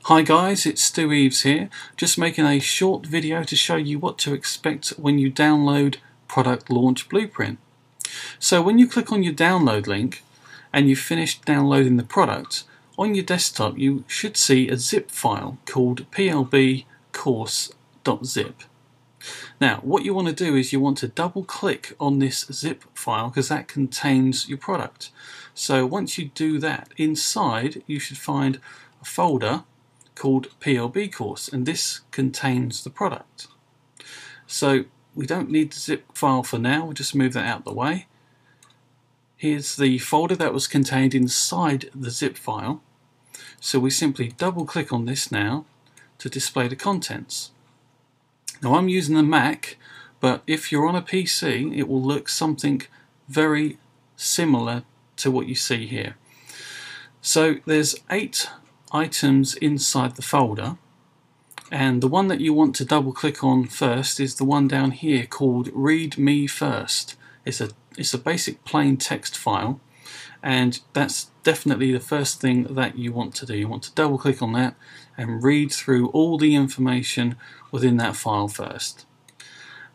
Hi guys, it's Stu Eves here, just making a short video to show you what to expect when you download Product Launch Blueprint. So when you click on your download link and you've finished downloading the product, on your desktop you should see a zip file called plbcourse.zip. Now what you want to do is you want to double click on this zip file because that contains your product. So once you do that, inside you should find a folder called PLB course, and this contains the product. So we don't need the zip file for now, we'll just move that out of the way. Here's the folder that was contained inside the zip file. So we simply double click on this now to display the contents. Now I'm using a Mac, but if you're on a PC it will look something very similar to what you see here. So there's 8 items inside the folder, and the one that you want to double click on first is the one down here called Read Me First. It's a basic plain text file, and that's definitely the first thing that you want to do. You want to double click on that and read through all the information within that file first.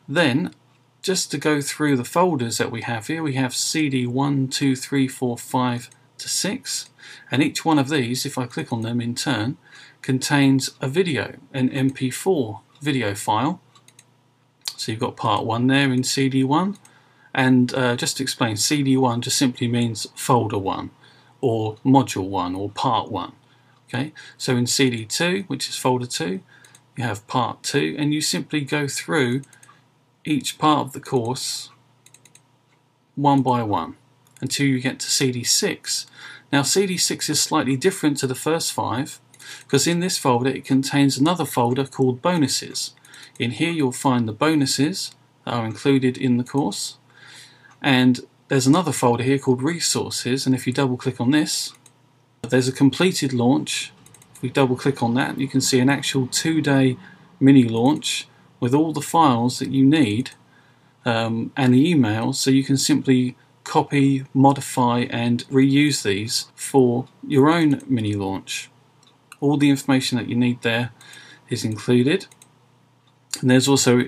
Then just to go through the folders that we have here, we have CD 1, 2, 3, 4, 5 to 6, and each one of these, if I click on them in turn, contains a video, an MP4 video file. So you've got part 1 there in CD1, and just to explain, CD1 just simply means folder 1 or module 1 or part 1. Okay, so in CD2, which is folder 2, you have part 2, and you simply go through each part of the course one by one until you get to CD6. Now CD6 is slightly different to the first 5 because in this folder it contains another folder called bonuses. In here you'll find the bonuses that are included in the course, and there's another folder here called resources, and if you double click on this there's a completed launch. If we double click on that you can see an actual 2-day mini launch with all the files that you need and the emails, so you can simply copy, modify and reuse these for your own mini launch. All the information that you need there is included, and there's also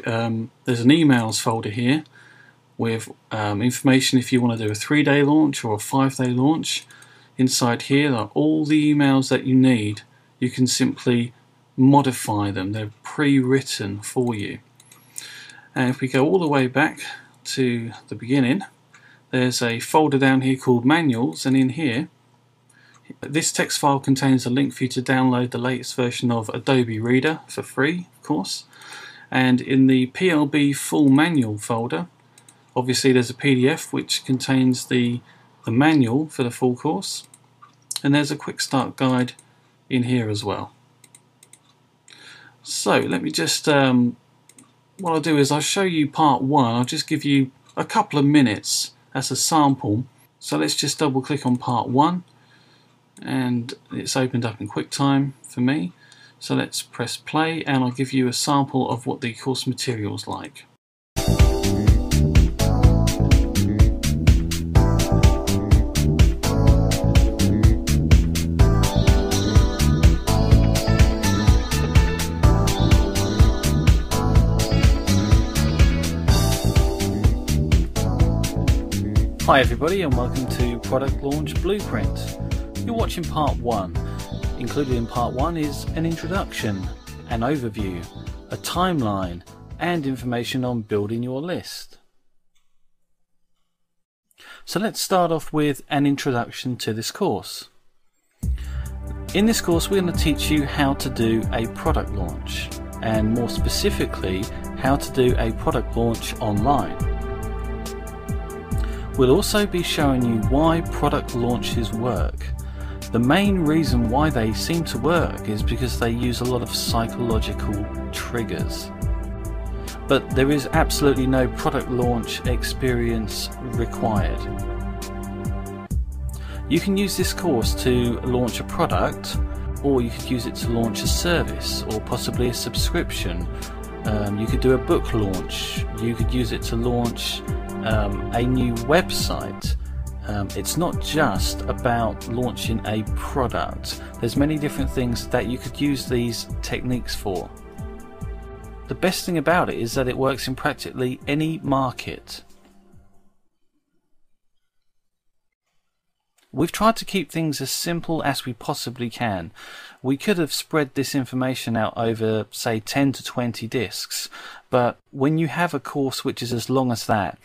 there's an emails folder here with information if you want to do a 3-day launch or a 5-day launch. Inside here are all the emails that you need. You can simply modify them, they're pre-written for you. And if we go all the way back to the beginning, there's a folder down here called manuals, and in here this text file contains a link for you to download the latest version of Adobe Reader for free, of course. And in the PLB full manual folder, obviously there's a PDF which contains the manual for the full course, and there's a quick start guide in here as well. So let me just what I'll do is I'll show you part 1. I'll just give you a couple of minutes as a sample. So let's just double click on part 1, and it's opened up in QuickTime for me. So let's press play and I'll give you a sample of what the course material is like. Hi everybody, and welcome to Product Launch Blueprint. You're watching part 1. Included in part 1 is an introduction, an overview, a timeline, and information on building your list. So let's start off with an introduction to this course. In this course we're going to teach you how to do a product launch, and more specifically how to do a product launch online. We'll also be showing you why product launches work. The main reason why they seem to work is because they use a lot of psychological triggers. But there is absolutely no product launch experience required. You can use this course to launch a product, or you could use it to launch a service or possibly a subscription. You could do a book launch, you could use it to launch a new website, It's not just about launching a product. There's many different things that you could use these techniques for. The best thing about it is that it works in practically any market. We've tried to keep things as simple as we possibly can. We could have spread this information out over, say, 10 to 20 discs, but when you have a course which is as long as that,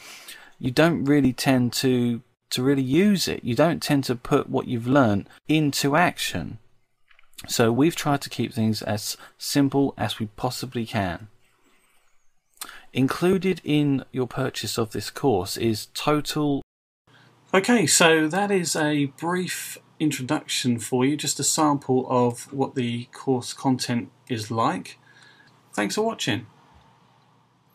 you don't really tend to really use it. You don't tend to put what you've learned into action. So we've tried to keep things as simple as we possibly can. Included in your purchase of this course is total. Okay, so that is a brief introduction for you, just a sample of what the course content is like. Thanks for watching.